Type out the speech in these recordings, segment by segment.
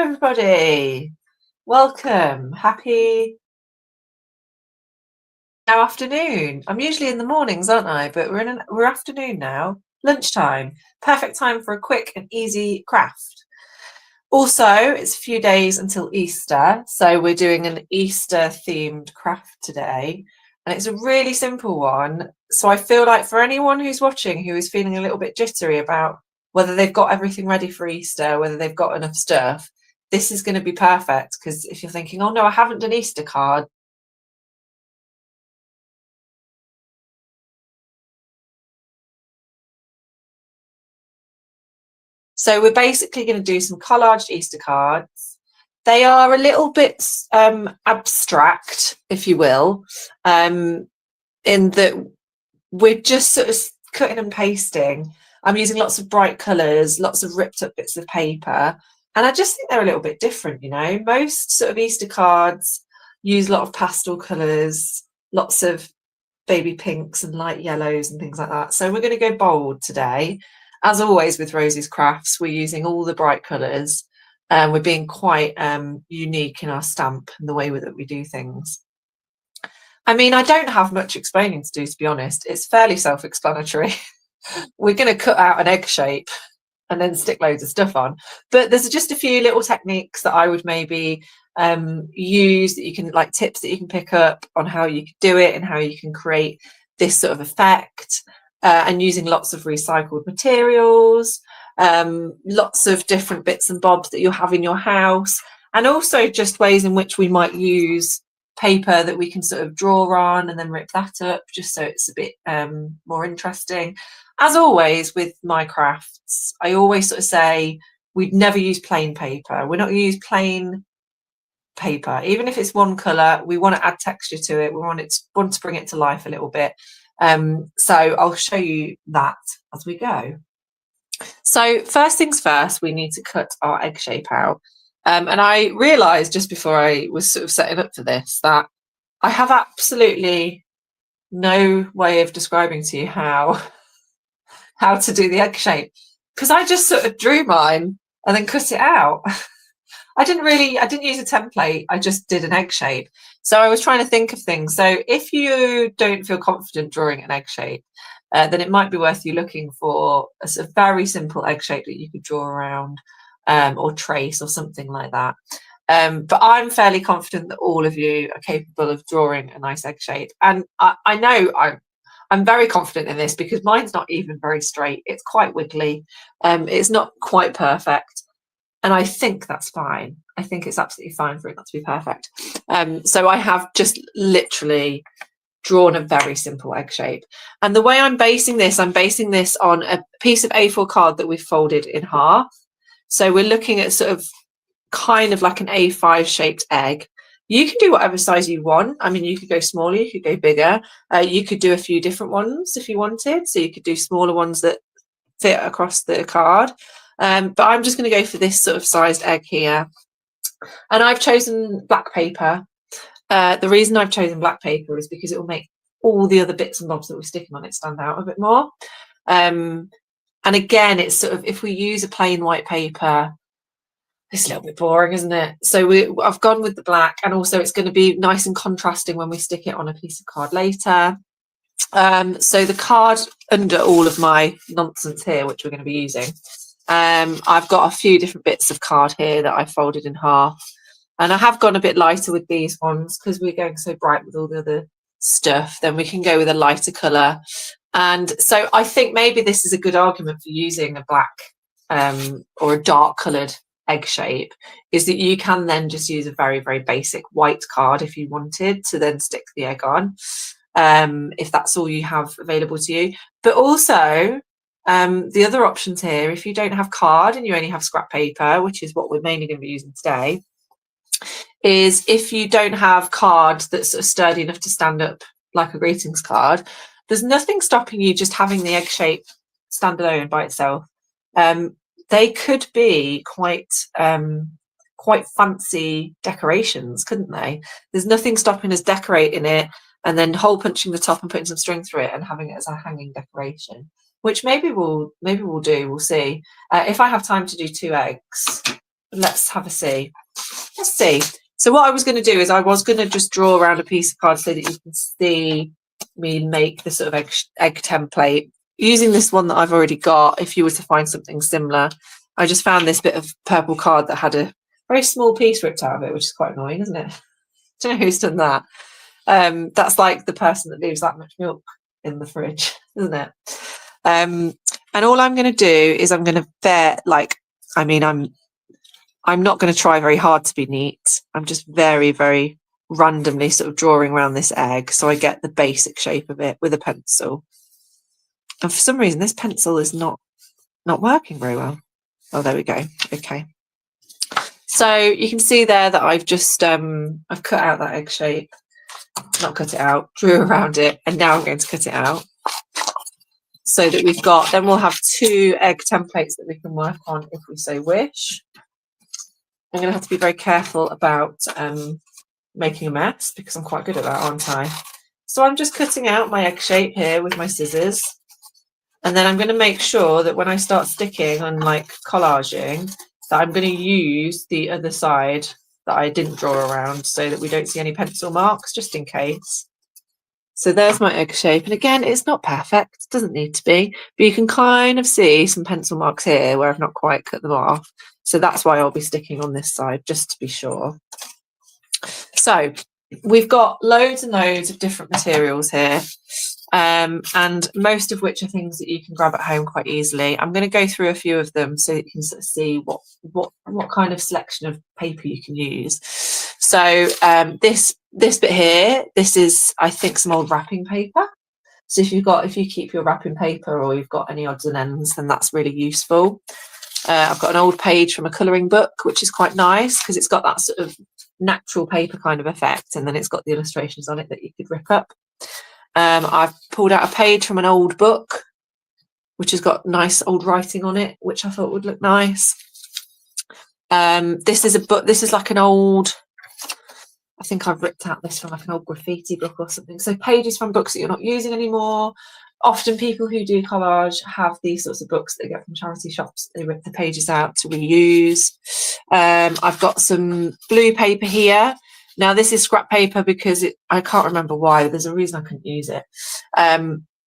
everybody. Welcome. Happy now afternoon. I'm usually in the mornings, aren't I? But we're afternoon now. Lunchtime. Perfect time for a quick and easy craft. Also, it's a few days until Easter, so we're doing an Easter themed craft today, and it's a really simple one. So I feel like for anyone who's watching who is feeling a little bit jittery about whether they've got everything ready for Easter, whether they've got enough stuff, this is going to be perfect, because if you're thinking, oh no, I haven't done Easter card. So we're basically going to do some collaged Easter cards. They are a little bit abstract, if you will, in that we're just sort of cutting and pasting. I'm using lots of bright colours, lots of ripped up bits of paper, and I just think they're a little bit different, you know. Most sort of Easter cards use a lot of pastel colours, lots of baby pinks and light yellows and things like that. So we're going to go bold today. As always with Rosie's Crafts, we're using all the bright colours, and we're being quite unique in our stamp and the way that we do things. I mean, I don't have much explaining to do, to be honest. It's fairly self-explanatory. We're going to cut out an egg shape and then stick loads of stuff on. But there's just a few little techniques that I would maybe use, that you can, like tips that you can pick up on how you can do it and how you can create this sort of effect, and using lots of recycled materials, lots of different bits and bobs that you'll have in your house, and also just ways in which we might use paper that we can sort of draw on and then rip that up, just so it's a bit more interesting. As always with my crafts, I always sort of say we'd never use plain paper. We're not going to use plain paper, even if it's one colour. We want to add texture to it. We want to bring it to life a little bit. So I'll show you that as we go. So first things first, we need to cut our egg shape out. And I realised just before I was sort of setting up for this that I have absolutely no way of describing to you how to do the egg shape, because I just sort of drew mine and then cut it out. I didn't use a template, I just did an egg shape. So I was trying to think of things. So if you don't feel confident drawing an egg shape, then it might be worth you looking for a sort of very simple egg shape that you could draw around, or trace or something like that. But I'm fairly confident that all of you are capable of drawing a nice egg shape. And I know I'm very confident in this because mine's not even very straight. It's quite wiggly. It's not quite perfect. And I think that's fine. I think it's absolutely fine for it not to be perfect. So I have just literally drawn a very simple egg shape. And the way I'm basing this on a piece of A4 card that we've folded in half. So we're looking at sort of kind of like an A5 shaped egg. You can do whatever size you want. I mean, you could go smaller, you could go bigger. You could do a few different ones if you wanted. So you could do smaller ones that fit across the card. But I'm just going to go for this sort of sized egg here. And I've chosen black paper. The reason I've chosen black paper is because it will make all the other bits and bobs that we're sticking on it stand out a bit more. And again, it's sort of, if we use a plain white paper, it's a little bit boring, isn't it? So I've gone with the black, and also it's going to be nice and contrasting when we stick it on a piece of card later. So the card under all of my nonsense here, which we're going to be using, I've got a few different bits of card here that I folded in half, and I have gone a bit lighter with these ones because we're going so bright with all the other stuff. Then we can go with a lighter colour. And so I think maybe this is a good argument for using a black or a dark coloured egg shape, is that you can then just use a very, very basic white card if you wanted to then stick the egg on, if that's all you have available to you. But also the other options here, if you don't have card and you only have scrap paper, which is what we're mainly going to be using today, is if you don't have card that's sort of sturdy enough to stand up like a greetings card, there's nothing stopping you just having the egg shape stand alone by itself. They could be quite fancy decorations, couldn't they? There's nothing stopping us decorating it and then hole punching the top and putting some string through it and having it as a hanging decoration, which maybe we'll do. We'll see. If I have time to do 2 eggs, let's have a see. Let's see. So what I was going to do is I was going to just draw around a piece of card so that you can see me make the sort of egg template using this one that I've already got. If you were to find something similar, I just found this bit of purple card that had a very small piece ripped out of it, which is quite annoying, isn't it? I don't know who's done that. That's like the person that leaves that much milk in the fridge, isn't it? And all I'm going to do is I'm going to I'm not going to try very hard to be neat. I'm just very, very randomly sort of drawing around this egg so I get the basic shape of it with a pencil. And for some reason, this pencil is not working very well. Oh, there we go. Okay. So you can see there that I've just, I've cut out that egg shape, not cut it out, drew around it, and now I'm going to cut it out so that we've got, then we'll have 2 egg templates that we can work on if we so wish. I'm going to have to be very careful about making a mess because I'm quite good at that, aren't I? So I'm just cutting out my egg shape here with my scissors. And then I'm going to make sure that when I start sticking on like collaging, that I'm going to use the other side that I didn't draw around so that we don't see any pencil marks, just in case. So there's my egg shape. And again, it's not perfect, it doesn't need to be, but you can kind of see some pencil marks here where I've not quite cut them off. So that's why I'll be sticking on this side, just to be sure. So we've got loads and loads of different materials here, and most of which are things that you can grab at home quite easily. I'm going to go through a few of them so you can sort of see what kind of selection of paper you can use. So this bit here, this is, I think, some old wrapping paper. So if you keep your wrapping paper or you've got any odds and ends, then that's really useful. I've got an old page from a colouring book, which is quite nice because it's got that sort of natural paper kind of effect, and then it's got the illustrations on it that you could rip up. I've pulled out a page from an old book, which has got nice old writing on it, which I thought would look nice. This is a book, this is like an old, I think I've ripped out this from like an old graffiti book or something. So pages from books that you're not using anymore. Often people who do collage have these sorts of books that they get from charity shops. They rip the pages out to reuse. I've got some blue paper here. Now this is scrap paper because I can't remember why. There's a reason I couldn't use it.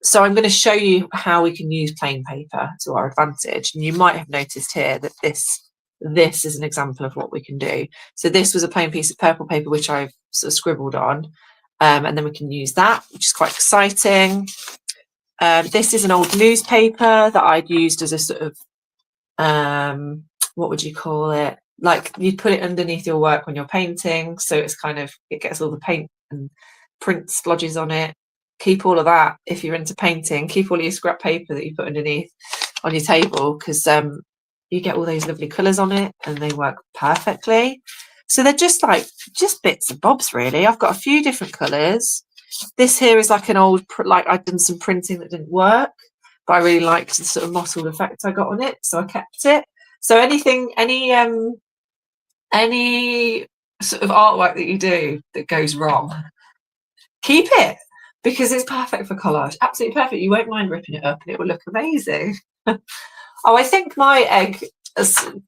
So I'm going to show you how we can use plain paper to our advantage. And you might have noticed here that this is an example of what we can do. So this was a plain piece of purple paper which I've sort of scribbled on, and then we can use that, which is quite exciting. This is an old newspaper that I'd used as a sort of, what would you call it? Like you'd put it underneath your work when you're painting. So it's kind of, it gets all the paint and print splodges on it. Keep all of that if you're into painting. Keep all your scrap paper that you put underneath on your table because you get all those lovely colours on it and they work perfectly. So they're just bits and bobs really. I've got a few different colours. This here is like an old, like I'd done some printing that didn't work, but I really liked the sort of mottled effect I got on it, so I kept it. So any sort of artwork that you do that goes wrong, keep it because it's perfect for collage. Absolutely perfect. You won't mind ripping it up and it will look amazing. Oh, I think my egg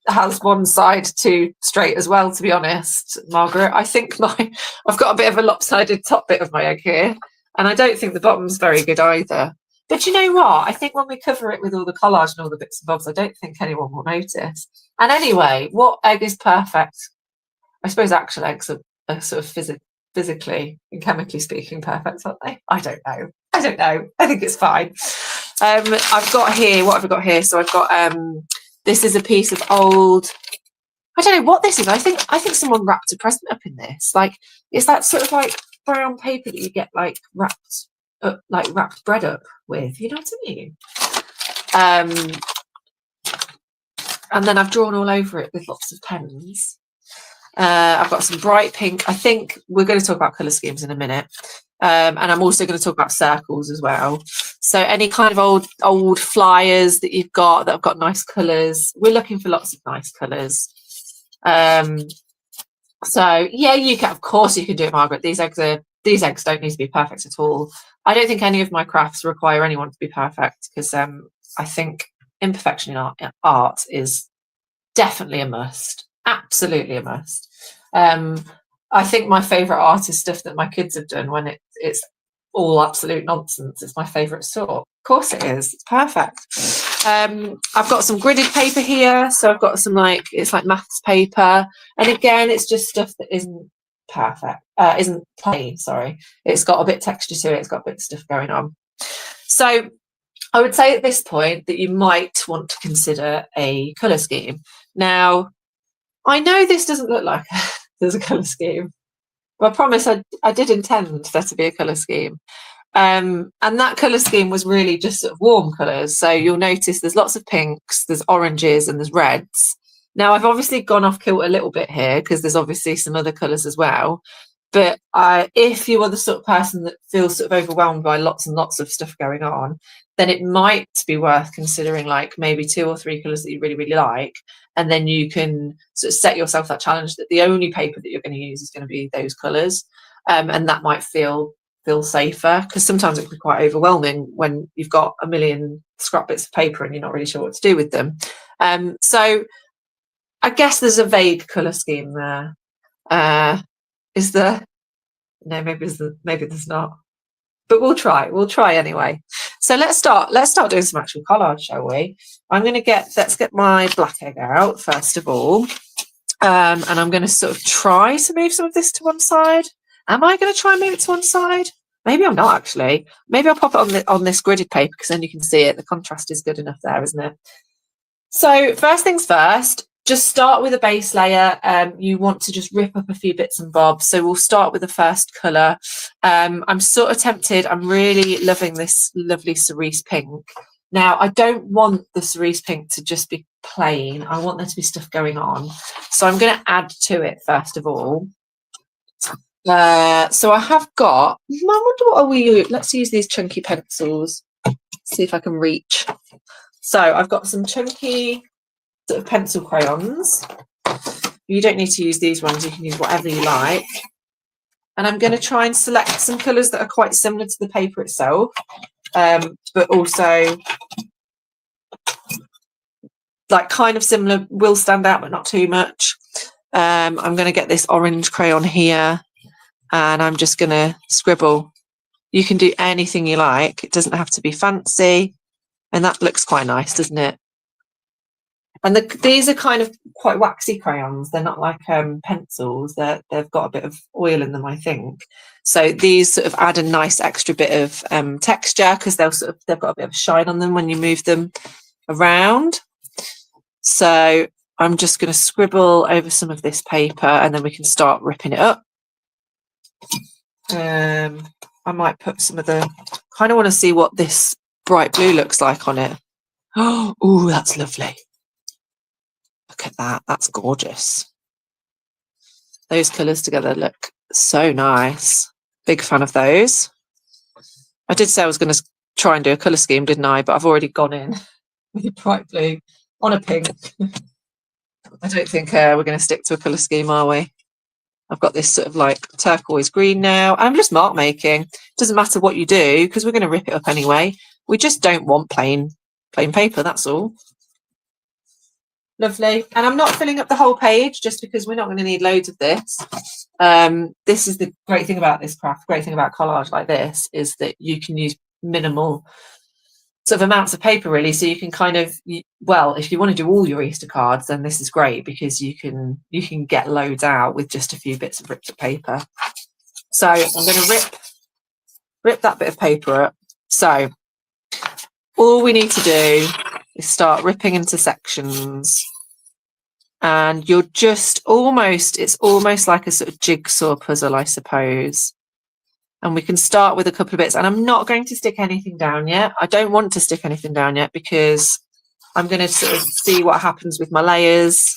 has one side too straight as well, to be honest, Margaret. I think I've got a bit of a lopsided top bit of my egg here, and I don't think the bottom's very good either. But you know what? I think when we cover it with all the collage and all the bits and bobs, I don't think anyone will notice. And anyway, what egg is perfect? I suppose actual eggs are sort of physically and chemically speaking perfect, aren't they? I don't know. I think it's fine. I've got here, what have I got here? So I've got this is a piece of old, I don't know what this is. I think someone wrapped a present up in this. Like it's that sort of like brown paper that you get like wrapped bread up with, you know what I mean? And then I've drawn all over it with lots of pens. I've got some bright pink. I think we're going to talk about colour schemes in a minute. And I'm also going to talk about circles as well. So any kind of old flyers that you've got that have got nice colours. We're looking for lots of nice colours. So yeah, you can, of course you can do it, Margaret. These eggs don't need to be perfect at all. I don't think any of my crafts require anyone to be perfect because I think imperfection in art is definitely a must. Absolutely a must. I think my favourite art is stuff that my kids have done when it's all absolute nonsense. It's my favourite sort. Of course it is. It's perfect. I've got some gridded paper here. So I've got some it's like maths paper. And again, it's just stuff that isn't perfect, isn't plain, sorry. It's got a bit of texture to it. It's got a bit of stuff going on. So I would say at this point that you might want to consider a colour scheme. Now, I know this doesn't look like there's a colour scheme. But I promise I did intend there to be a colour scheme. And that colour scheme was really just sort of warm colours. So you'll notice there's lots of pinks, there's oranges and there's reds. Now I've obviously gone off kilt a little bit here because there's obviously some other colours as well. But if you are the sort of person that feels sort of overwhelmed by lots and lots of stuff going on, then it might be worth considering like maybe 2 or 3 colours that you really, really like. And then you can sort of set yourself that challenge that the only paper that you're going to use is going to be those colours. And that might feel safer, because sometimes it can be quite overwhelming when you've got a million scrap bits of paper and you're not really sure what to do with them. So I guess there's a vague colour scheme there. Is there? No, maybe there's not. But we'll try anyway. So let's start doing some actual collage, shall we? Let's get my black egg out first of all. And I'm going to sort of try to move some of this to one side. Am I going to try and move it to one side? Maybe I'm not actually. Maybe I'll pop it on this gridded paper because then you can see it. The contrast is good enough there, isn't it? So first things first, just start with a base layer. You want to just rip up a few bits and bobs. So we'll start with the first colour. I'm sort of tempted. I'm really loving this lovely cerise pink. Now, I don't want the cerise pink to just be plain. I want there to be stuff going on. So I'm going to add to it first of all. So I have got, I wonder what are we, let's use these chunky pencils. See if I can reach. So I've got some chunky sort of pencil crayons. You don't need to use these ones, you can use whatever you like. And I'm going to try and select some colours that are quite similar to the paper itself, but also like kind of similar, will stand out but not too much. I'm going to get this orange crayon here and I'm just going to scribble. You can do anything you like, it doesn't have to be fancy, and that looks quite nice, doesn't it? And these are kind of quite waxy crayons. They're not like pencils. They've got a bit of oil in them, I think. So these sort of add a nice extra bit of texture because they've got a bit of shine on them when you move them around. So I'm just going to scribble over some of this paper and then we can start ripping it up. I might put some of the, kind of want to see what this bright blue looks like on it. Oh, that's lovely. Look at that, that's gorgeous. Those colours together look so nice. Big fan of those. I did say I was going to try and do a colour scheme, didn't I? But I've already gone in with bright blue on a pink. I don't think we're going to stick to a colour scheme, are we? I've got this sort of like turquoise green now. I'm just mark making. Doesn't matter what you do because we're going to rip it up anyway. We just don't want plain paper, that's all. Lovely. And I'm not filling up the whole page just because we're not going to need loads of this. This is the great thing about this craft, great thing about collage like this is that you can use minimal sort of amounts of paper really, so you can kind of, well, if you want to do all your Easter cards, then this is great because you can get loads out with just a few bits of ripped up paper. So I'm going to rip that bit of paper up. So all we need to do is start ripping into sections, and you're just it's almost like a sort of jigsaw puzzle, I suppose. And we can start with a couple of bits, and I'm not going to stick anything down yet. I don't want to stick anything down yet because I'm going to sort of see what happens with my layers.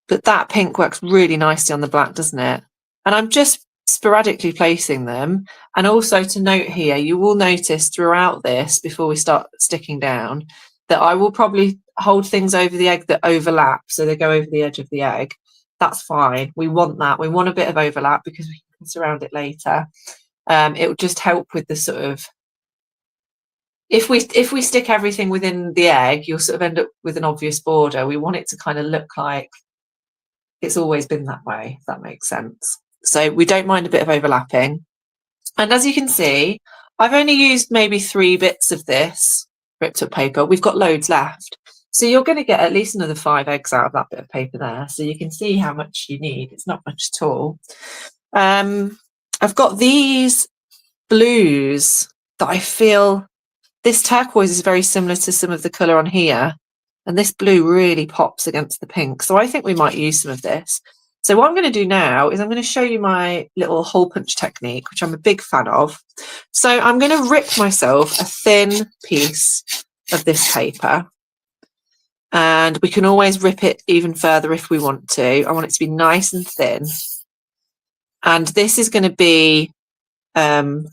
But that pink works really nicely on the black, doesn't it? And I'm just sporadically placing them. And also to note here, you will notice throughout this, before we start sticking down, that I will probably hold things over the egg that overlap, so they go over the edge of the egg. That's fine. We want that. We want a bit of overlap because we can surround it later. It will just help with the sort of if we stick everything within the egg, you'll sort of end up with an obvious border. We want it to kind of look like it's always been that way, if that makes sense. So we don't mind a bit of overlapping. And as you can see, I've only used maybe 3 bits of this ripped up paper. We've got loads left. So you're going to get at least another 5 eggs out of that bit of paper there. So you can see how much you need. It's not much at all. I've got these blues that I feel, this turquoise is very similar to some of the colour on here. And this blue really pops against the pink. So I think we might use some of this. So what I'm going to do now is I'm going to show you my little hole punch technique, which I'm a big fan of. So I'm going to rip myself a thin piece of this paper. And we can always rip it even further if we want to. I want it to be nice and thin. And this is going to be something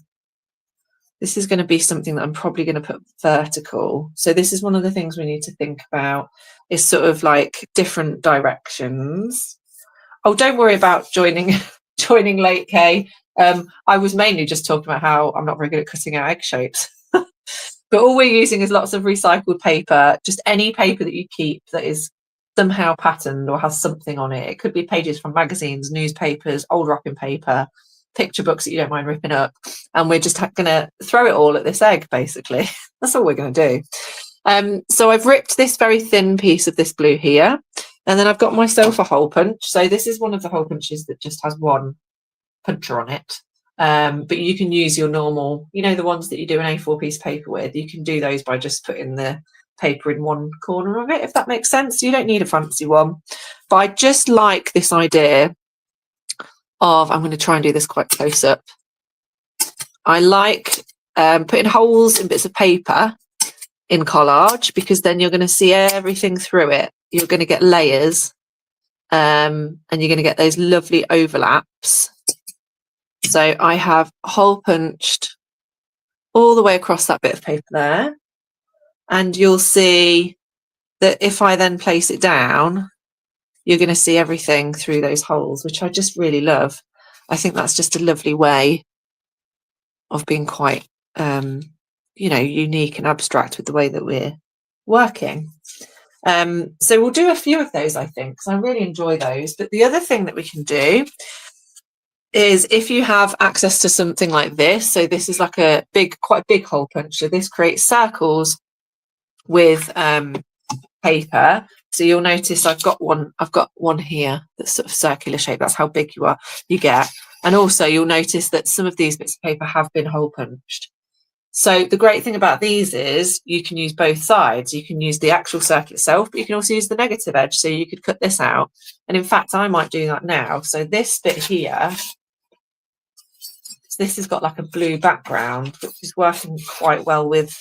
that I'm probably going to put vertical. So this is one of the things we need to think about, is sort of like different directions. Oh, don't worry about joining late, Kay. I was mainly just talking about how I'm not very good at cutting out egg shapes. But all we're using is lots of recycled paper, just any paper that you keep that is somehow patterned or has something on it. It could be pages from magazines, newspapers, old wrapping paper, picture books that you don't mind ripping up. And we're just going to throw it all at this egg, basically. That's all we're going to do. So I've ripped this very thin piece of this blue here. And then I've got myself a hole punch. So this is one of the hole punches that just has one puncher on it. But you can use your normal, you know, the ones that you do an A4 piece of paper with. You can do those by just putting the paper in one corner of it, if that makes sense. You don't need a fancy one. But I just like this idea of, I'm going to try and do this quite close up. I like putting holes in bits of paper in collage, because then you're going to see everything through it. You're going to get layers, and you're going to get those lovely overlaps. So I have hole punched all the way across that bit of paper there. And you'll see that if I then place it down, you're going to see everything through those holes, which I just really love. I think that's just a lovely way of being quite, unique and abstract with the way that we're working. So we'll do a few of those, I think, because I really enjoy those. But the other thing that we can do is, if you have access to something like this, so this is like quite a big hole punch. So this creates circles with paper. So you'll notice I've got one here that's sort of circular shape. That's how big you get. And also you'll notice that some of these bits of paper have been hole punched. So the great thing about these is you can use both sides. You can use the actual circle itself, but you can also use the negative edge. So you could cut this out. And in fact, I might do that now. So this bit here, this has got like a blue background, which is working quite well with,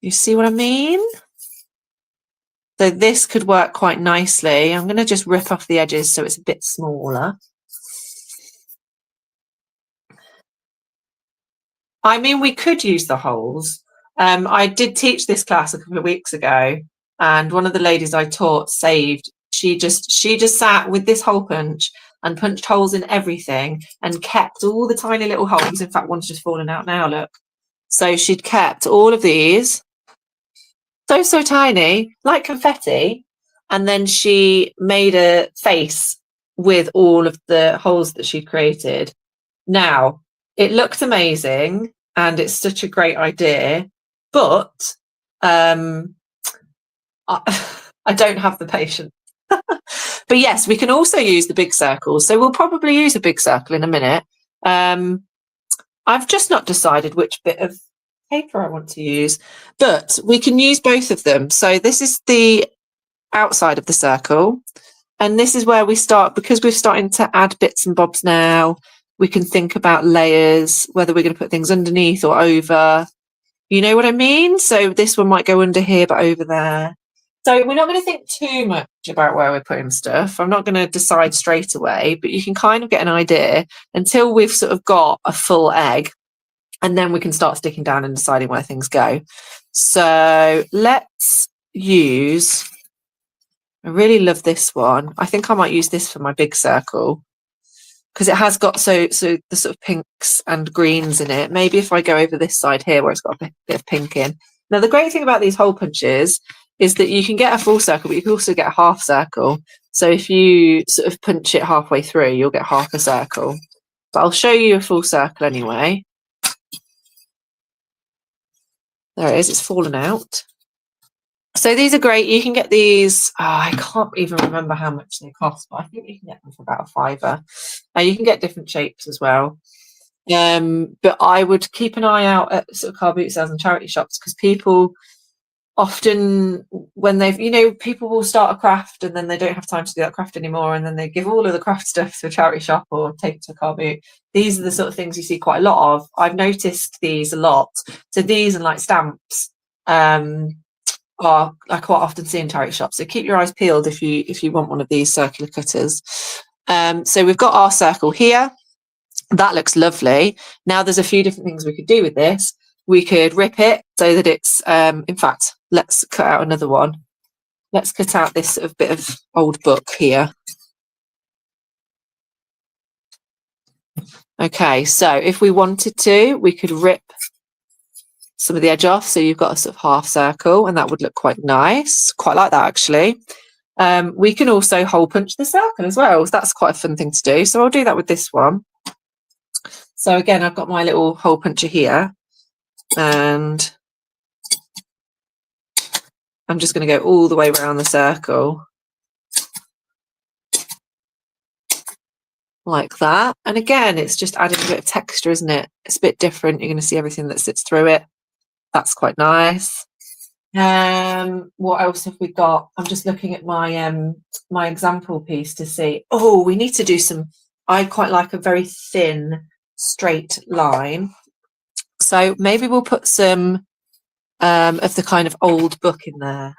you see what I mean? So this could work quite nicely. I'm going to just rip off the edges so it's a bit smaller. I mean, we could use the holes. I did teach this class a couple of weeks ago, and one of the ladies I taught she just sat with this hole punch and punched holes in everything and kept all the tiny little holes. In fact, one's just fallen out now, look. So she'd kept all of these, so tiny, like confetti, and then she made a face with all of the holes that she'd created. Now, it looked amazing and it's such a great idea, but I don't have the patience. But yes, we can also use the big circles. So we'll probably use a big circle in a minute. I've just not decided which bit of paper I want to use, but we can use both of them. So this is the outside of the circle, and this is where we start, because we're starting to add bits and bobs now. We can think about layers, whether we're going to put things underneath or over. You know what I mean? So this one might go under here, but over there. So we're not going to think too much about where we're putting stuff. I'm not going to decide straight away, but you can kind of get an idea until we've sort of got a full egg, and then we can start sticking down and deciding where things go. So let's use, I really love this one. I think I might use this for my big circle. because it has got so the sort of pinks and greens in it. Maybe if I go over this side here where it's got a bit of pink in. Now the great thing about these hole punches is that you can get a full circle, but you can also get a half circle. So if you sort of punch it halfway through, you'll get half a circle. But I'll show you a full circle anyway. There it is, it's fallen out. So these are great. You can get these, I can't even remember how much they cost, but I think you can get them for about £5. You can get different shapes as well. But I would keep an eye out at sort of car boot sales and charity shops, because people often, when they've, people will start a craft and then they don't have time to do that craft anymore, and then they give all of the craft stuff to a charity shop or take it to a car boot. These are the sort of things you see quite a lot of. I've noticed these a lot. So these and like stamps are I quite often see in charity shops. So keep your eyes peeled if you want one of these circular cutters. So we've got our circle here. That looks lovely. Now there's a few different things we could do with this. We could rip it so that it's, in fact, let's cut out another one. Let's cut out this sort of bit of old book here. Okay, so if we wanted to, we could rip some of the edge off, so you've got a sort of half circle, and that would look quite nice. Quite like that, actually. We can also hole punch the circle as well, so that's quite a fun thing to do. So I'll do that with this one. So again, I've got my little hole puncher here, and I'm just going to go all the way around the circle like that. And again, it's just adding a bit of texture, isn't it? It's a bit different. You're going to see everything that sits through it. That's quite nice. What else have we got? I'm just looking at my my example piece to see. Oh, we need to do some. I quite like a very thin, straight line. So maybe we'll put some of the kind of old book in there,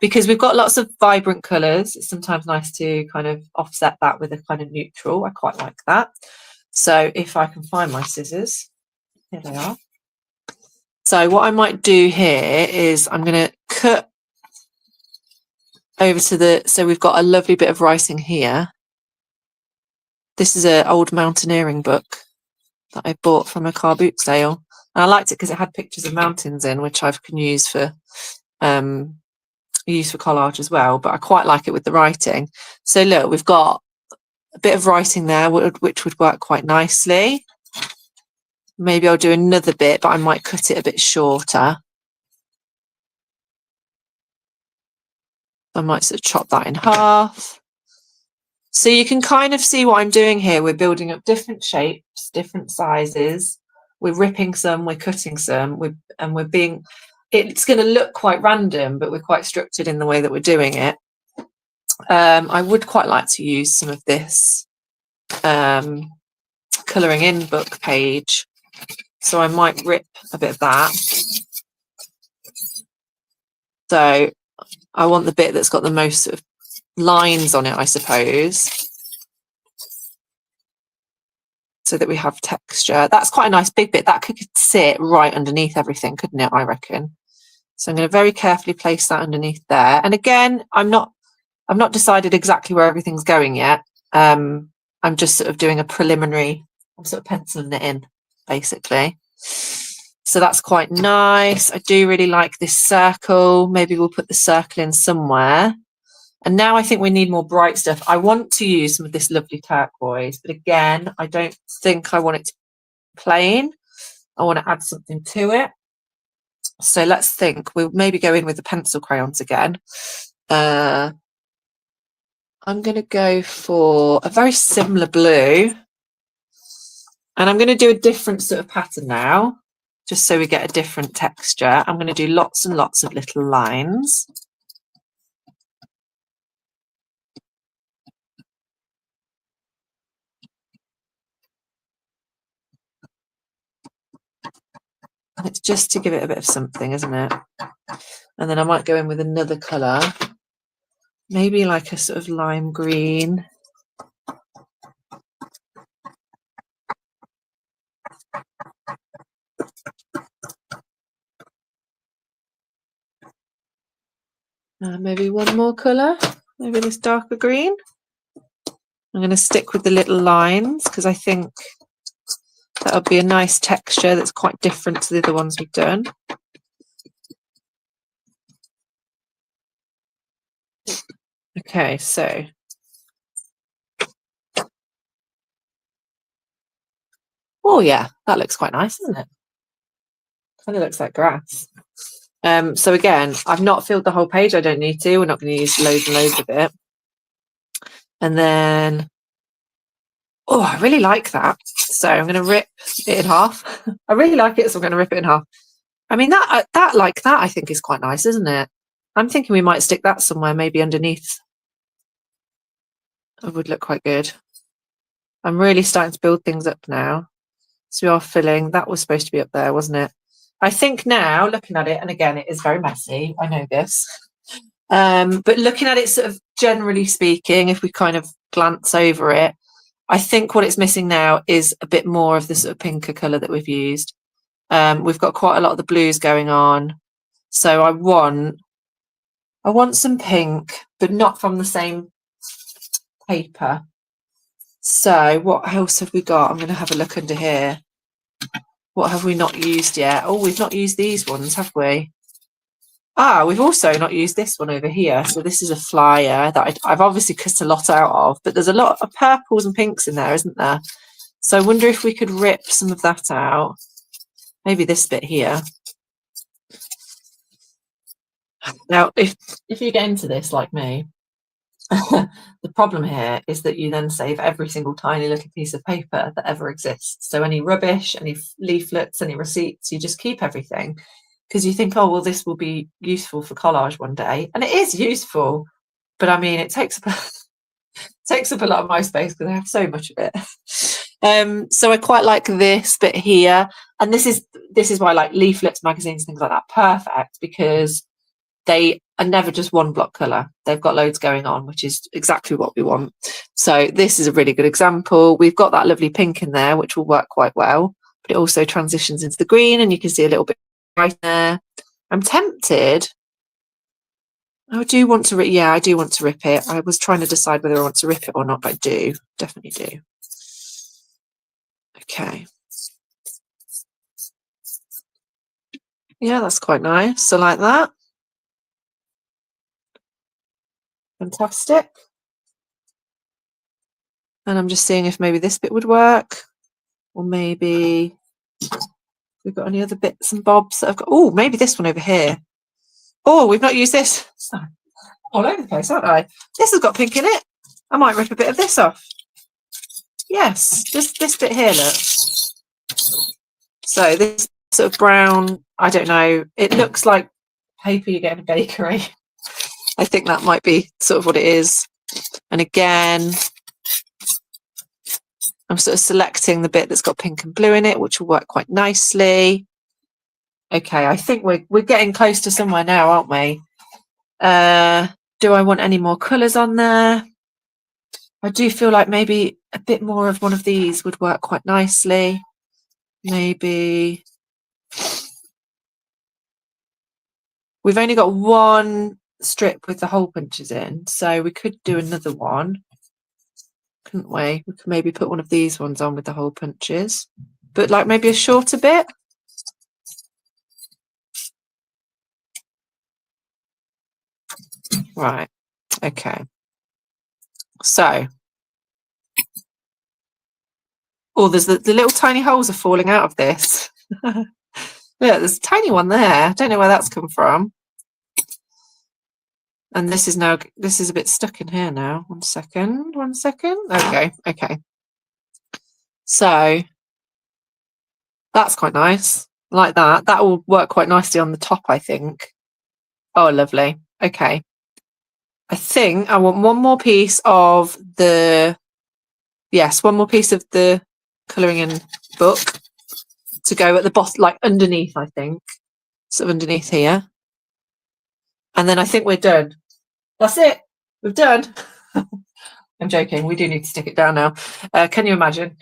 because we've got lots of vibrant colours. It's sometimes nice to kind of offset that with a kind of neutral. I quite like that. So if I can find my scissors, here they are. So what I might do here is I'm going to cut over to the, so we've got a lovely bit of writing here. This is an old mountaineering book that I bought from a car boot sale. And I liked it because it had pictures of mountains in, which I can use for collage as well, but I quite like it with the writing. So look, we've got a bit of writing there, which would work quite nicely. Maybe I'll do another bit, but I might cut it a bit shorter. I might sort of chop that in half. So you can kind of see what I'm doing here. We're building up different shapes, different sizes. We're ripping some, we're cutting some, and we're being, it's going to look quite random, but we're quite structured in the way that we're doing it. I would quite like to use some of this colouring in book page. So I might rip a bit of that. So I want the bit that's got the most sort of lines on it, I suppose, so that we have texture. That's quite a nice big bit. That could sit right underneath everything, couldn't it, I reckon? So I'm going to very carefully place that underneath there. And again, I've not decided exactly where everything's going yet. I'm just sort of doing a preliminary, I'm sort of penciling it in, basically. So that's quite nice. I do really like this circle. Maybe we'll put the circle in somewhere. And now I think we need more bright stuff. I want to use some of this lovely turquoise, but again, I don't think I want it to be plain. I want to add something to it. So let's think. We'll maybe go in with the pencil crayons again. I'm going to go for a very similar blue. And I'm going to do a different sort of pattern now, just so we get a different texture. I'm going to do lots and lots of little lines. And it's just to give it a bit of something, isn't it? And then I might go in with another colour, maybe like a sort of lime green. Maybe one more colour, maybe this darker green. I'm going to stick with the little lines because I think that'll be a nice texture that's quite different to the other ones we've done. Okay, so oh yeah, that looks quite nice, doesn't it? Kind of looks like grass. So again, I've not filled the whole page. I don't need to. We're not going to use loads and loads of it. And then, oh, I really like that. So I'm going to rip it in half. I really like it, so I'm going to rip it in half. I mean, that I think is quite nice, isn't it? I'm thinking we might stick that somewhere, maybe underneath. It would look quite good. I'm really starting to build things up now. So we are filling. That was supposed to be up there, wasn't it? I think now, looking at it, and again, it is very messy. I know this. But looking at it sort of generally speaking, if we kind of glance over it, I think what it's missing now is a bit more of the sort of pinker colour that we've used. We've got quite a lot of the blues going on. So I want some pink, but not from the same paper. So what else have we got? I'm going to have a look under here. What have we not used yet? Oh, we've not used these ones, have we? Ah, we've also not used this one over here. So this is a flyer that I've obviously cut a lot out of, but there's a lot of purples and pinks in there, isn't there? So I wonder if we could rip some of that out. Maybe this bit here. Now, if you get into this like me, the problem here is that you then save every single tiny little piece of paper that ever exists. So any rubbish, any leaflets, any receipts, you just keep everything because you think, oh, well, this will be useful for collage one day. And it is useful, but I mean, it takes up a lot of my space because I have so much of it. So I quite like this bit here. And this is why I like leaflets, magazines, things like that. Perfect, because they are never just one block colour. They've got loads going on, which is exactly what we want. So this is a really good example. We've got that lovely pink in there, which will work quite well, but it also transitions into the green and you can see a little bit right there. I'm tempted. I do want to rip it. I was trying to decide whether I want to rip it or not, but I do, definitely do. Okay. Yeah, that's quite nice. So like that. Fantastic. And I'm just seeing if maybe this bit would work, or maybe we've got any other bits and bobs that I've got. Oh, maybe this one over here. Oh, we've not used this. All over the place, aren't I? This has got pink in it. I might rip a bit of this off. Yes, this bit here, look. So this sort of brown, I don't know, it looks like paper you get in a bakery. I think that might be sort of what it is. And again, I'm sort of selecting the bit that's got pink and blue in it, which will work quite nicely. Okay, I think we're getting close to somewhere now, aren't we? Do I want any more colours on there? I do feel like maybe a bit more of one of these would work quite nicely. Maybe. We've only got one strip with the hole punches in, so we could do another one, couldn't we? We could maybe put one of these ones on with the hole punches, but like maybe a shorter bit. Right, okay. So, oh, there's the little tiny holes are falling out of this. Look, there's a tiny one there. I don't know where that's come from. And this is a bit stuck in here now. One second. Okay. So that's quite nice. Like that. That will work quite nicely on the top, I think. Oh, lovely. Okay. I think I want one more piece of the colouring in book to go at the bottom, like underneath, I think. Sort of underneath here. And then I think we're done. That's it. We've done. I'm joking. We do need to stick it down now. Can you imagine?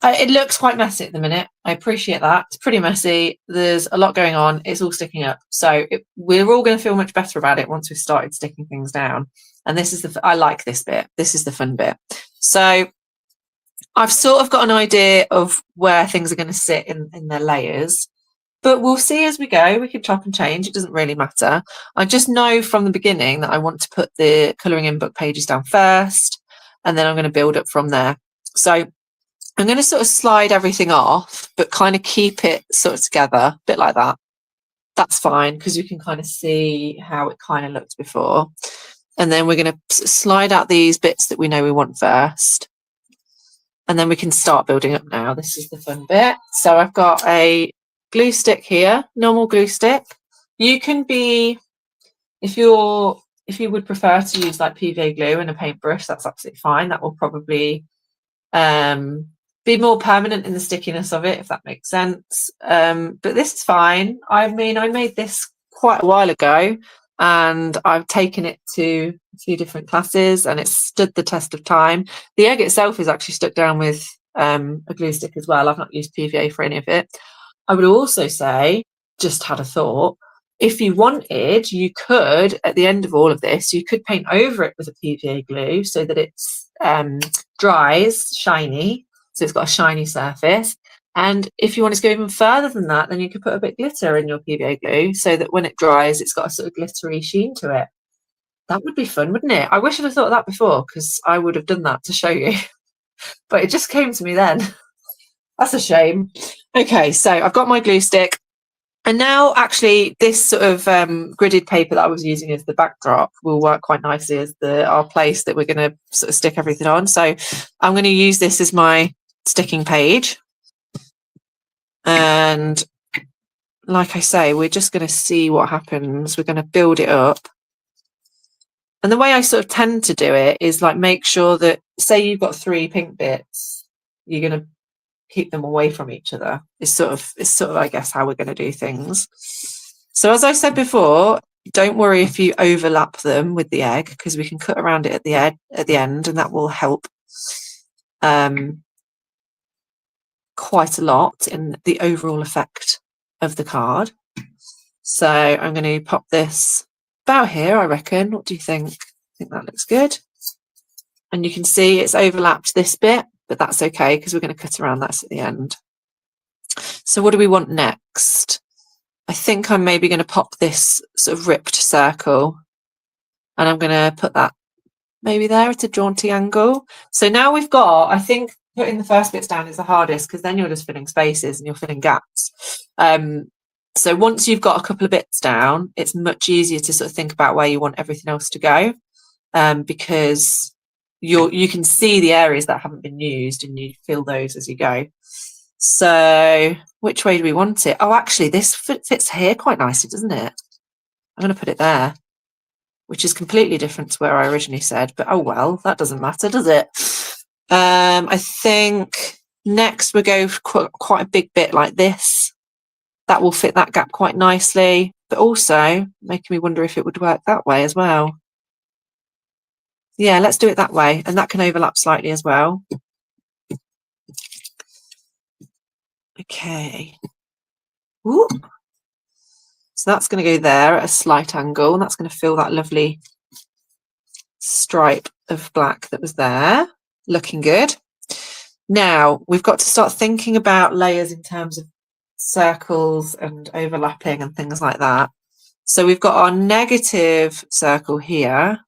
It looks quite messy at the minute. I appreciate that. It's pretty messy. There's a lot going on. It's all sticking up. So we're all going to feel much better about it once we've started sticking things down. And this is I like this bit. This is the fun bit. So I've sort of got an idea of where things are going to sit in their layers, but we'll see as we go. We can chop and change. It doesn't really matter. I just know from the beginning that I want to put the colouring in book pages down first, and then I'm going to build up from there. So I'm going to sort of slide everything off, but kind of keep it sort of together, a bit like that. That's fine, because you can kind of see how it kind of looked before. And then we're going to slide out these bits that we know we want first. And then we can start building up now. This is the fun bit. So I've got a glue stick here, normal glue stick. You can be, if you would prefer to use like PVA glue and a paintbrush, that's absolutely fine. That will probably be more permanent in the stickiness of it, if that makes sense. But this is fine. I mean, I made this quite a while ago, and I've taken it to a few different classes, and it's stood the test of time. The egg itself is actually stuck down with a glue stick as well. I've not used PVA for any of it. I would also say, just had a thought, if you wanted, you could, at the end of all of this, you could paint over it with a PVA glue so that it's dries shiny, so it's got a shiny surface. And if you wanted to go even further than that, then you could put a bit of glitter in your PVA glue so that when it dries, it's got a sort of glittery sheen to it. That would be fun, wouldn't it? I wish I'd have thought of that before, because I would have done that to show you. But it just came to me then. That's a shame. Okay, so I've got my glue stick. And now actually this sort of gridded paper that I was using as the backdrop will work quite nicely as our place that we're going to sort of stick everything on. So I'm going to use this as my sticking page. And like I say, we're just going to see what happens. We're going to build it up. And the way I sort of tend to do it is like make sure that, say you've got 3 pink bits, you're going to keep them away from each other. It's sort of I guess how we're going to do things. So as I said before, don't worry if you overlap them with the egg, because we can cut around it at the end, and that will help quite a lot in the overall effect of the card. So I'm going to pop this about here, I reckon. What do you think? I think that looks good. And you can see it's overlapped this bit, but that's okay because we're going to cut around that at the end. So what do we want next? I think I'm maybe going to pop this sort of ripped circle, and I'm going to put that maybe there at a jaunty angle. So now we've got, I think putting the first bits down is the hardest, because then you're just filling spaces and you're filling gaps. So once you've got a couple of bits down, it's much easier to sort of think about where you want everything else to go, because you can see the areas that haven't been used and you fill those as you go. So which way do we want it? Oh, actually this fits here quite nicely, doesn't it? I'm going to put it there, which is completely different to where I originally said, but oh well, that doesn't matter, does it? I think next we'll go quite a big bit like this. That will fit that gap quite nicely, but also making me wonder if it would work that way as well. Yeah, let's do it that way, and that can overlap slightly as well. Okay. Ooh. So that's going to go there at a slight angle, and that's going to fill that lovely stripe of black that was there. Looking good. Now we've got to start thinking about layers in terms of circles and overlapping and things like that. So we've got our negative circle here,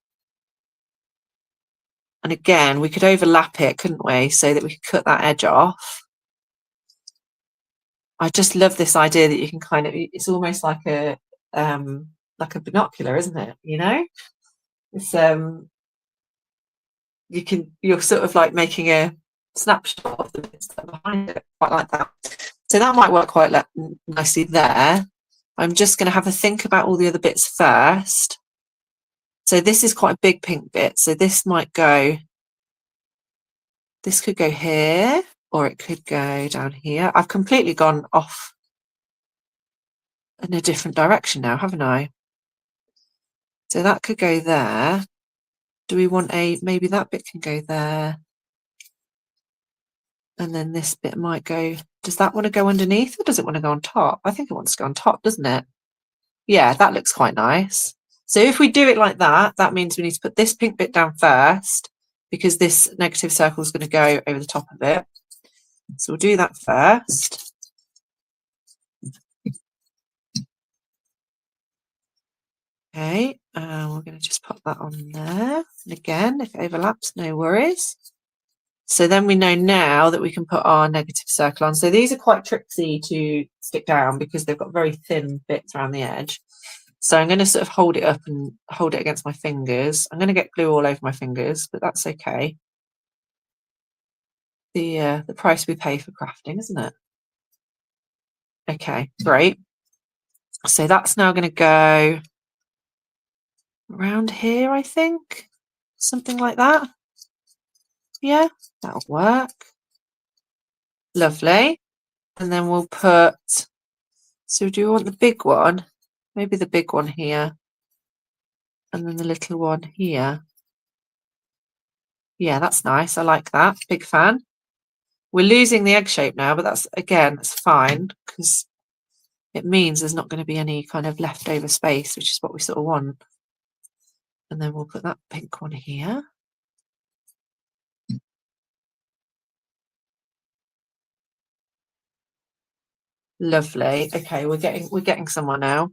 and again we could overlap it, couldn't we, so that we could cut that edge off. I just love this idea that you can kind of, it's almost like a binocular, isn't it? You know, it's you're sort of like making a snapshot of the bits that are behind it, quite like that. So that might work quite nicely there. I'm just going to have a think about all the other bits first. So this is quite a big pink bit, so this might go, this could go here, or it could go down here. I've completely gone off in a different direction now, haven't I? So that could go there. Do we want maybe that bit can go there, and then this bit might go, does that want to go underneath, or does it want to go on top? I think it wants to go on top, doesn't it? Yeah, that looks quite nice. So if we do it like that, that means we need to put this pink bit down first, because this negative circle is going to go over the top of it. So we'll do that first. Okay, we're going to just pop that on there. And again, if it overlaps, no worries. So then we know now that we can put our negative circle on. So these are quite tricksy to stick down because they've got very thin bits around the edge. So I'm going to sort of hold it up and hold it against my fingers. I'm going to get glue all over my fingers, but that's okay. The price we pay for crafting, isn't it? Okay, great. So that's now going to go around here, I think. Something like that. Yeah, that'll work. Lovely. And then we'll put, so do you want the big one? Maybe the big one here. And then the little one here. Yeah, that's nice. I like that. Big fan. We're losing the egg shape now, but that's, again, that's fine because it means there's not going to be any kind of leftover space, which is what we sort of want. And then we'll put that pink one here. Lovely. Okay, we're getting somewhere now.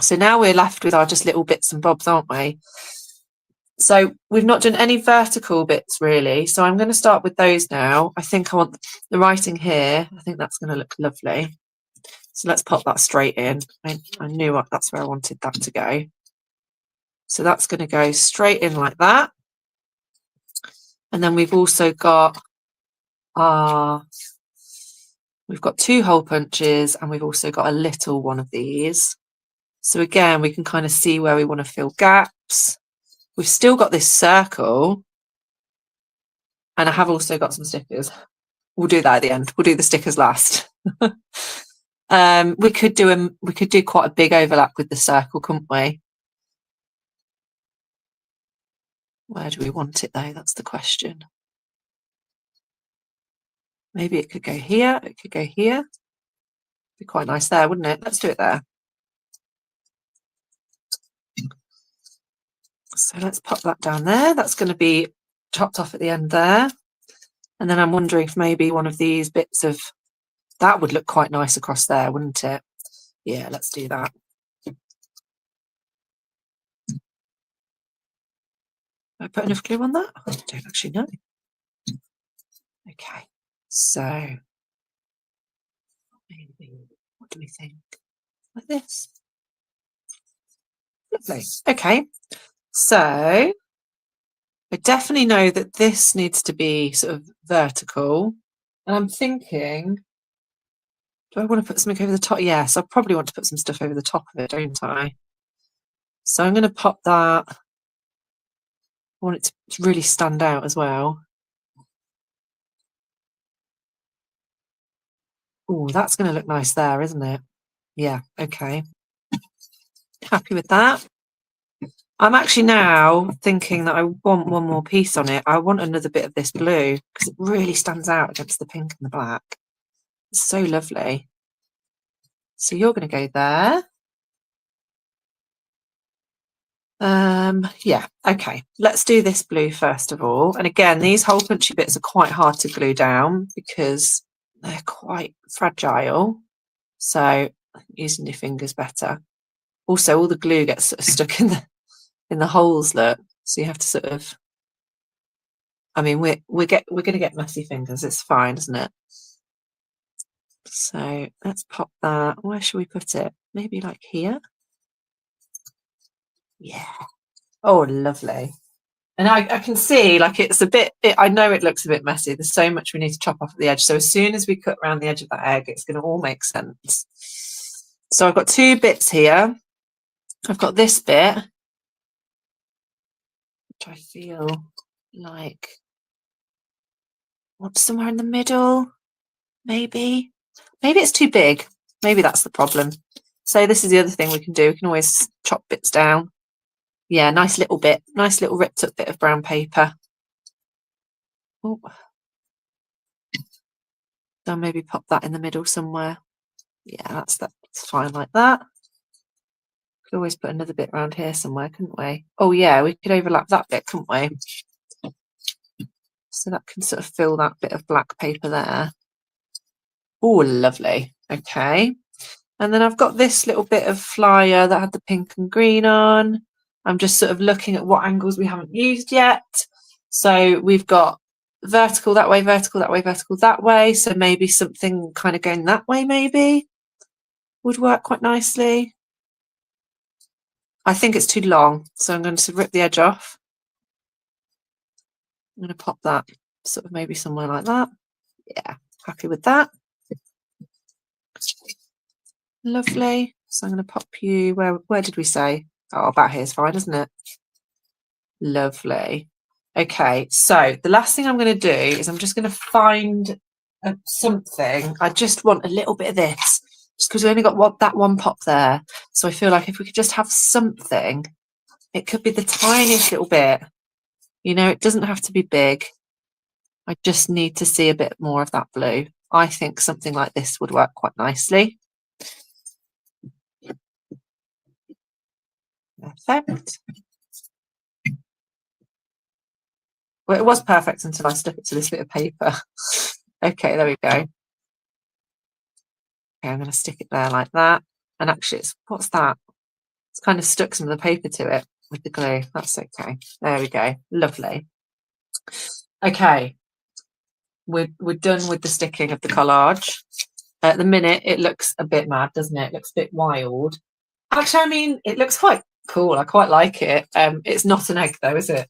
So now we're left with our just little bits and bobs, aren't we? So we've not done any vertical bits really. So I'm going to start with those now. I think I want the writing here. I think that's going to look lovely. So let's pop that straight in. I knew that's where I wanted that to go. So that's going to go straight in like that. And then we've also got we've got 2 hole punches and we've also got a little one of these. So again, we can kind of see where we want to fill gaps. We've still got this circle. And I have also got some stickers. We'll do that at the end. We'll do the stickers last. We could do quite a big overlap with the circle, couldn't we? Where do we want it though? That's the question. Maybe it could go here. It could go here. Be quite nice there, wouldn't it? Let's do it there. So let's pop that down there. That's going to be chopped off at the end there. And then I'm wondering if maybe one of these bits of that would look quite nice across there, wouldn't it? Yeah, let's do that. I put enough glue on that? I don't actually know. Okay, so maybe, what do we think? Like this. Lovely. Okay, so I definitely know that this needs to be sort of vertical. And I'm thinking, do I want to put something over the top? Yes, I probably want to put some stuff over the top of it, don't I? So I'm going to pop that. I want it to really stand out as well. Oh, that's going to look nice there, isn't it? Yeah, okay. Happy with that. I'm actually now thinking that I want one more piece on it. I want another bit of this blue because it really stands out against the pink and the black. It's so lovely. So you're going to go there. Yeah, okay. Let's do this blue first of all. And again, these hole punchy bits are quite hard to glue down because they're quite fragile. So using your fingers better. Also, all the glue gets sort of stuck in the holes. Look, so you have to sort of. I mean, we're going to get messy fingers. It's fine, isn't it? So let's pop that. Where should we put it? Maybe like here. Yeah. Oh, lovely. And I can see like it's a bit. I know it looks a bit messy. There's so much we need to chop off at the edge. So as soon as we cut around the edge of that egg, it's going to all make sense. So I've got 2 bits here. I've got this bit, which I feel like want somewhere in the middle. Maybe it's too big. Maybe that's the problem. So this is the other thing we can do. We can always chop bits down. Yeah, nice little bit, nice little ripped up bit of brown paper. Oh, I'll maybe pop that in the middle somewhere. Yeah, that's fine like that. Could always put another bit around here somewhere, couldn't we? Oh yeah, we could overlap that bit, couldn't we? So that can sort of fill that bit of black paper there. Oh, lovely. Okay. And then I've got this little bit of flyer that had the pink and green on. I'm just sort of looking at what angles we haven't used yet. So we've got vertical that way, vertical that way, vertical that way. So maybe something kind of going that way maybe would work quite nicely. I think it's too long, so I'm going to rip the edge off. I'm going to pop that sort of maybe somewhere like that. Yeah, happy with that. Lovely. So I'm going to pop you, where did we say? Oh, about here is fine, isn't it? Lovely. Okay, so the last thing I'm going to do is I'm just going to find something. I just want a little bit of this, just because we only got that one pop there. So I feel like if we could just have something, it could be the tiniest little bit. You know, it doesn't have to be big. I just need to see a bit more of that blue. I think something like this would work quite nicely. Perfect. Well, it was perfect until I stuck it to this bit of paper. Okay, there we go. Okay, I'm going to stick it there like that. And actually, what's that? It's kind of stuck some of the paper to it with the glue. That's okay. There we go. Lovely. Okay, we're done with the sticking of the collage. At the minute, it looks a bit mad, doesn't it? It looks a bit wild. Actually, I mean, it looks quite cool. I quite like it. It's not an egg though, is it?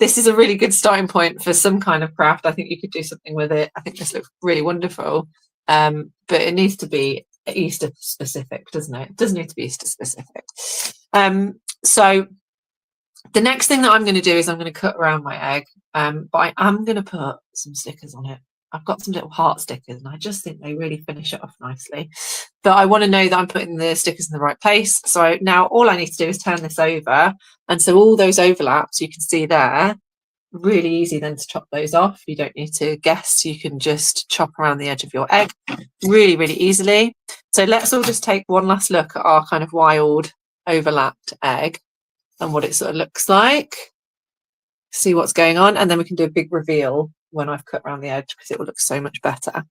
This is a really good starting point for some kind of craft. I think you could do something with it. I think this looks really wonderful. But it needs to be Easter specific, doesn't it? It does need to be Easter specific. So the next thing that I'm going to do is I'm going to cut around my egg, but I am going to put some stickers on it. I've got some little heart stickers and I just think they really finish it off nicely. But I want to know that I'm putting the stickers in the right place. So now all I need to do is turn this over. And so all those overlaps you can see there, really easy then to chop those off. You don't need to guess. You can just chop around the edge of your egg really, really easily. So let's all just take one last look at our kind of wild overlapped egg and what it sort of looks like. See what's going on, and then we can do a big reveal when I've cut around the edge because it will look so much better.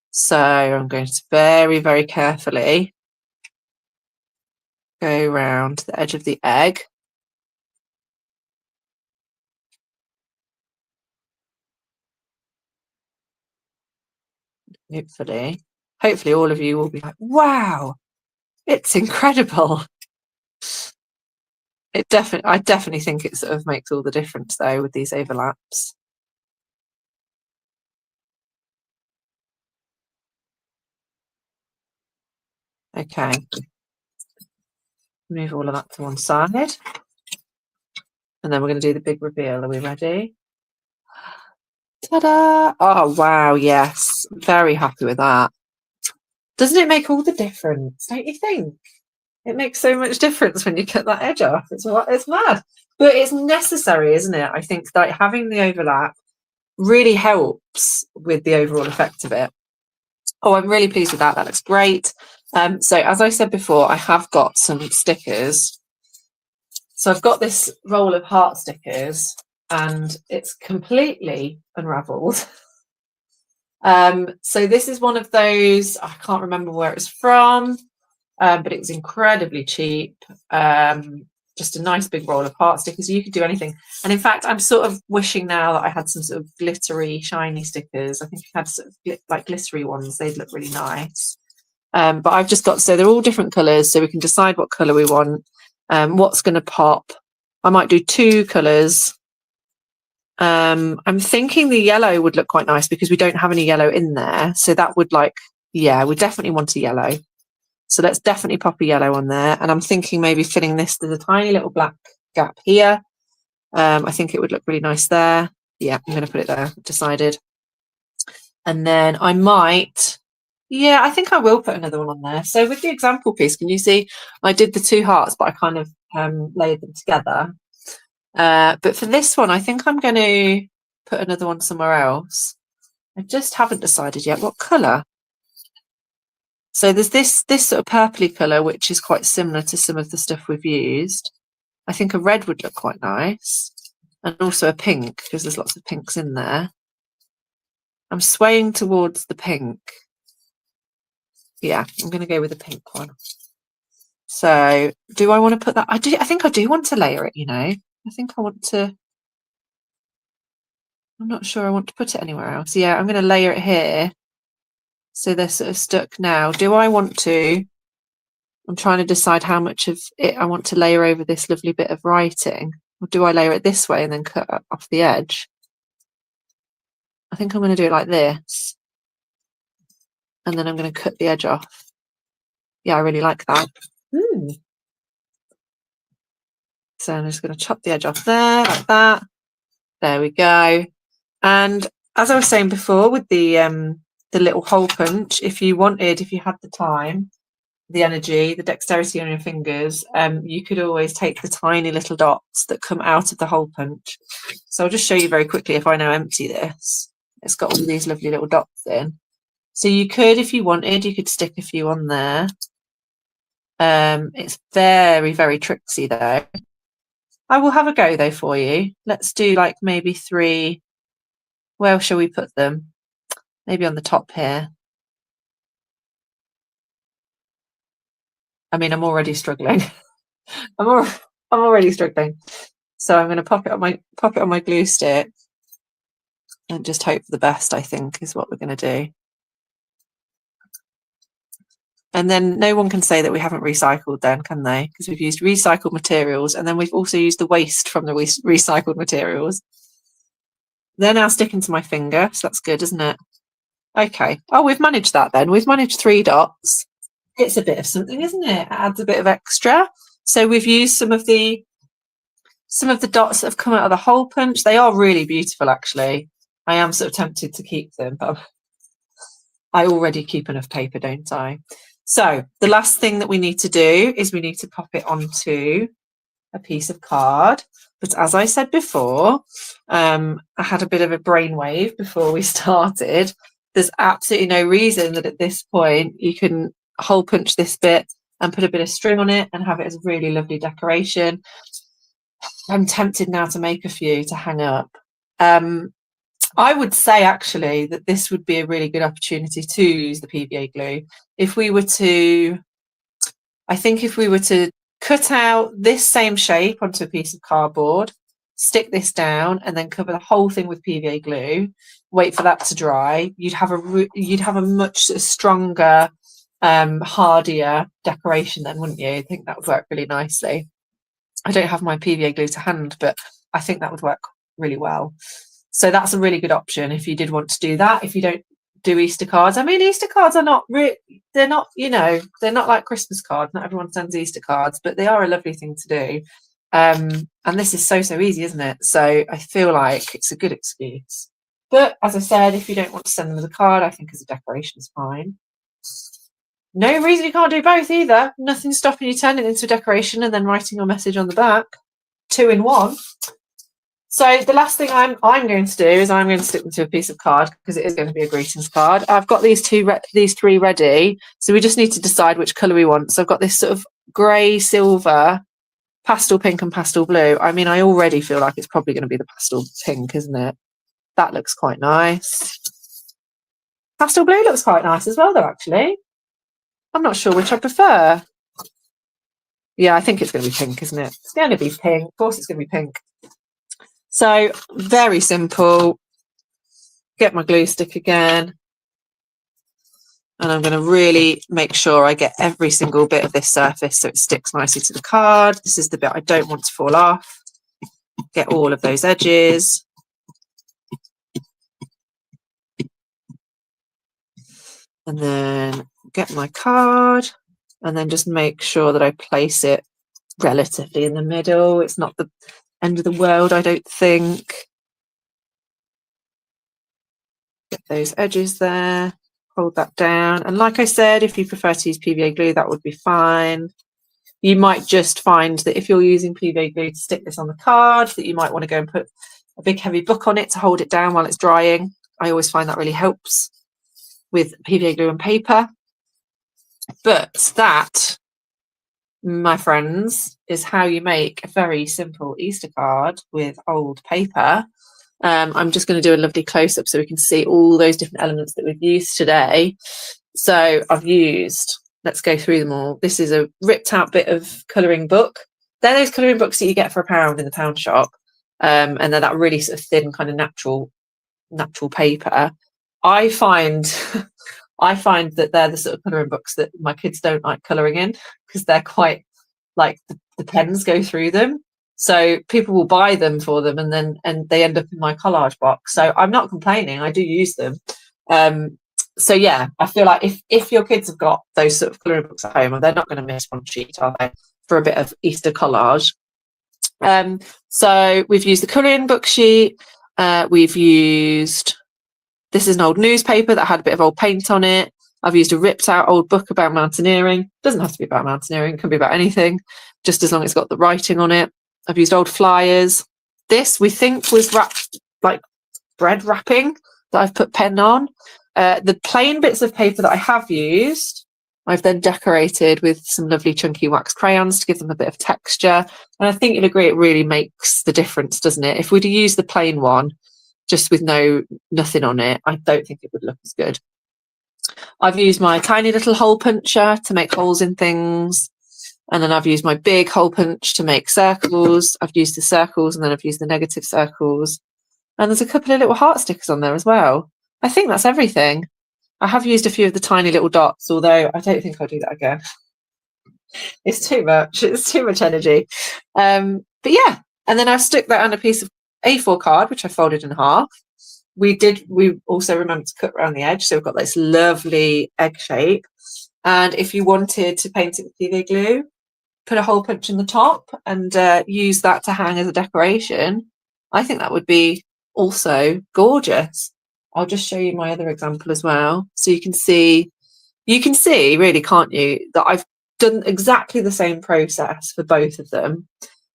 So I'm going to very, very carefully go around the edge of the egg. Hopefully all of you will be like, wow, it's incredible. I definitely think it sort of makes all the difference though with these overlaps. Okay, move all of that to one side. And then we're going to do the big reveal. Are we ready? Ta-da! Oh, wow, yes. Very happy with that. Doesn't it make all the difference, don't you think? It makes so much difference when you cut that edge off. It's mad. But it's necessary, isn't it? I think that having the overlap really helps with the overall effect of it. Oh, I'm really pleased with that. That looks great. So as I said before, I have got some stickers. So I've got this roll of heart stickers and it's completely unraveled. So this is one of those, I can't remember where it's from, but it was incredibly cheap. Just a nice big roll of heart stickers. You could do anything. And in fact, I'm sort of wishing now that I had some sort of glittery, shiny stickers. I think I had sort of like glittery ones. They'd look really nice. But I've just got, so they're all different colours, so we can decide what colour we want. What's going to pop. I might do 2 colours. I'm thinking the yellow would look quite nice because we don't have any yellow in there. So that would yeah, we definitely want a yellow. So let's definitely pop a yellow on there. And I'm thinking maybe filling this, there's a tiny little black gap here. I think it would look really nice there. Yeah, I'm going to put it there, decided. And then I might, yeah, I think I will put another one on there. So with the example piece, can you see I did the 2 hearts, but I kind of layered them together. But for this one, I think I'm going to put another one somewhere else. I just haven't decided yet what colour. So there's this sort of purpley colour, which is quite similar to some of the stuff we've used. I think a red would look quite nice. and also a pink, because there's lots of pinks in there. I'm swaying towards the pink. Yeah, I'm going to go with the pink one. So do I want to put that? I think I do want to layer it, you know. I think I want to. I'm not sure I want to put it anywhere else. Yeah, I'm going to layer it here. So they're sort of stuck now. Do I want to? I'm trying to decide how much of it I want to layer over this lovely bit of writing. Or do I layer it this way and then cut off the edge? I think I'm going to do it like this. And then I'm going to cut the edge off. Yeah, I really like that. So I'm just going to chop the edge off there, like that. There we go. And as I was saying before, with the little hole punch, if you had the time, the energy, the dexterity on your fingers, you could always take the tiny little dots that come out of the hole punch. So I'll just show you very quickly if I now empty this. It's got all these lovely little dots in. So you could, if you wanted, you could stick a few on there. It's very, very tricksy though. I will have a go though for you. Let's do like maybe 3. Where shall we put them? Maybe on the top here. I mean, I'm already struggling. I'm already struggling. So I'm going to pop it on my glue stick and just hope for the best, I think, is what we're going to do. And then no one can say that we haven't recycled then, can they? Because we've used recycled materials and then we've also used the waste from the recycled materials. They're now sticking to my finger, so that's good, isn't it? Okay. Oh, we've managed that then. We've managed 3 dots. It's a bit of something, isn't it? It adds a bit of extra. So we've used some of the dots that have come out of the hole punch. They are really beautiful, actually. I am sort of tempted to keep them, but I already keep enough paper, don't I? So the last thing that we need to do is we need to pop it onto a piece of card. But as I said before, I had a bit of a brainwave before we started. There's absolutely no reason that at this point you couldn't hole punch this bit and put a bit of string on it and have it as a really lovely decoration. I'm tempted now to make a few to hang up. I would say actually that this would be a really good opportunity to use the PVA glue. If we were to cut out this same shape onto a piece of cardboard, stick this down and then cover the whole thing with PVA glue, wait for that to dry, you'd have a much stronger, hardier decoration then, wouldn't you? I think that would work really nicely. I don't have my PVA glue to hand, but I think that would work really well. So that's a really good option if you did want to do that. If you don't do Easter cards, I mean, Easter cards are not they're not, you know, they're not like Christmas cards. Not everyone sends Easter cards, but they are a lovely thing to do. And this is so easy, isn't it? So I feel like it's a good excuse. But as I said, if you don't want to send them as a card, I think as a decoration is fine. No reason you can't do both either. Nothing stopping you turning it into a decoration and then writing your message on the back. 2 in 1. So the last thing I'm going to do is I'm going to stick them to a piece of card because it is going to be a greetings card. I've got these 3 ready. So we just need to decide which colour we want. So I've got this sort of grey, silver, pastel pink and pastel blue. I mean, I already feel like it's probably going to be the pastel pink, isn't it? That looks quite nice. Pastel blue looks quite nice as well, though, actually. I'm not sure which I prefer. Yeah, I think it's going to be pink, isn't it? It's going to be pink. Of course it's going to be pink. So very simple. Get my glue stick again. And I'm going to really make sure I get every single bit of this surface so it sticks nicely to the card. This is the bit I don't want to fall off. Get all of those edges. And then get my card and then just make sure that I place it relatively in the middle. It's not the end of the world, I don't think. Get those edges there, hold that down. And like I said, if you prefer to use PVA glue, that would be fine. You might just find that if you're using PVA glue to stick this on the card, that you might want to go and put a big heavy book on it to hold it down while it's drying. I always find that really helps with PVA glue and paper. But that my friends, is how you make a very simple Easter card with old paper. I'm just going to do a lovely close-up so we can see all those different elements that we've used today. So I've used, let's go through them all. This is a ripped out bit of colouring book. They're those colouring books that you get for £1 in the pound shop. And they're that really sort of thin kind of natural paper. I find that they're the sort of colouring books that my kids don't like colouring in, because they're quite, like, the pens go through them. So people will buy them for them, and they end up in my collage box. So I'm not complaining. I do use them. So yeah, I feel like if your kids have got those sort of colouring books at home, they're not going to miss one sheet, are they, for a bit of Easter collage. So we've used the colouring book sheet. We've used, this is an old newspaper that had a bit of old paint on it. I've used a ripped out old book about mountaineering. Doesn't have to be about mountaineering, it can be about anything, just as long as it's got the writing on it. I've used old flyers. This we think was wrapped, like bread wrapping, that I've put pen on. The plain bits of paper that I have used, I've then decorated with some lovely chunky wax crayons to give them a bit of texture. And I think you'll agree it really makes the difference, doesn't it? If we'd have used the plain one, just with nothing on it, I don't think it would look as good. I've used my tiny little hole puncher to make holes in things. And then I've used my big hole punch to make circles. I've used the circles, and then I've used the negative circles. And there's a couple of little heart stickers on there as well. I think that's everything. I have used a few of the tiny little dots, although I don't think I'll do that again. It's too much. It's too much energy. But yeah, and then I've stuck that on a piece of A4 card, which I folded in half. We also remembered to cut around the edge, so we've got this lovely egg shape. And if you wanted to paint it with PV glue, put a hole punch in the top and use that to hang as a decoration. I think that would be also gorgeous. I'll just show you my other example as well, so you can see really, can't you, that I've done exactly the same process for both of them.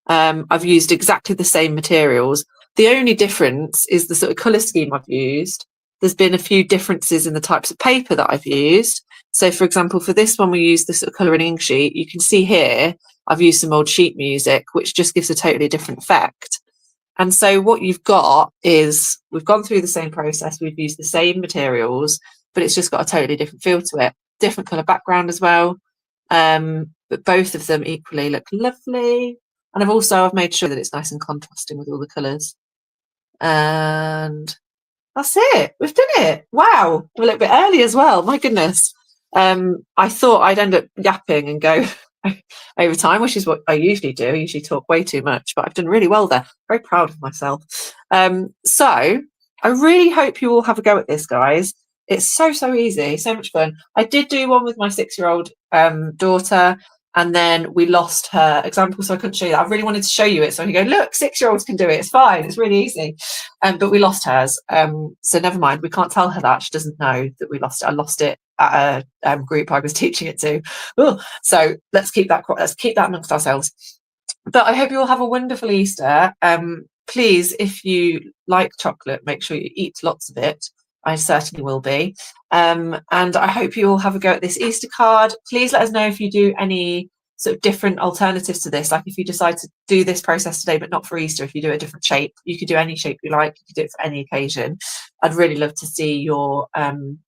I've used exactly the same materials. The only difference is the sort of colour scheme I've used. There's been a few differences in the types of paper that I've used. So for example, for this one, we used the sort of colouring ink sheet. You can see here, I've used some old sheet music, which just gives a totally different effect. And so what you've got is, we've gone through the same process, we've used the same materials, but it's just got a totally different feel to it. Different colour background as well. But both of them equally look lovely. And I've made sure that it's nice and contrasting with all the colours. And that's it. We've done it. Wow. We're a little bit early as well. My goodness. I thought I'd end up yapping and go over time, which is what I usually do. I usually talk way too much, but I've done really well there. Very proud of myself. So I really hope you all have a go at this, guys. It's so easy, so much fun. I did do one with my 6-year-old daughter, and then we lost her example, so I couldn't show you that. I really wanted to show you it, so I could go, look, 6-year-olds can do it. It's fine. It's really easy. But we lost hers. So never mind. We can't tell her that. She doesn't know that we lost it. I lost it at a group I was teaching it to. Ooh, so let's keep that amongst ourselves. But I hope you all have a wonderful Easter. Please, if you like chocolate, make sure you eat lots of it. I certainly will be. And I hope you all have a go at this Easter card. Please let us know if you do any sort of different alternatives to this. Like if you decide to do this process today, but not for Easter, if you do a different shape, you could do any shape you like. You could do it for any occasion. I'd really love to see your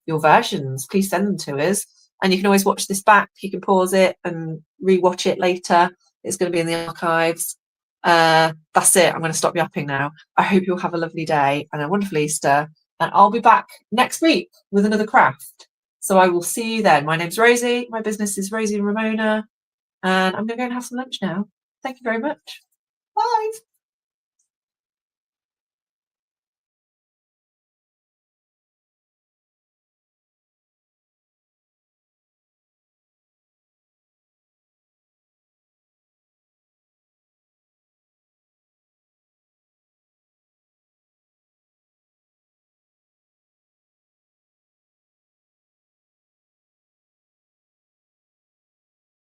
versions. Please send them to us. And you can always watch this back. You can pause it and re-watch it later. It's going to be in the archives. That's it. I'm going to stop yapping now. I hope you'll have a lovely day and a wonderful Easter. And I'll be back next week with another craft. So I will see you then. My name's Rosie. My business is Rosie and Ramona. And I'm going to go and have some lunch now. Thank you very much. Bye.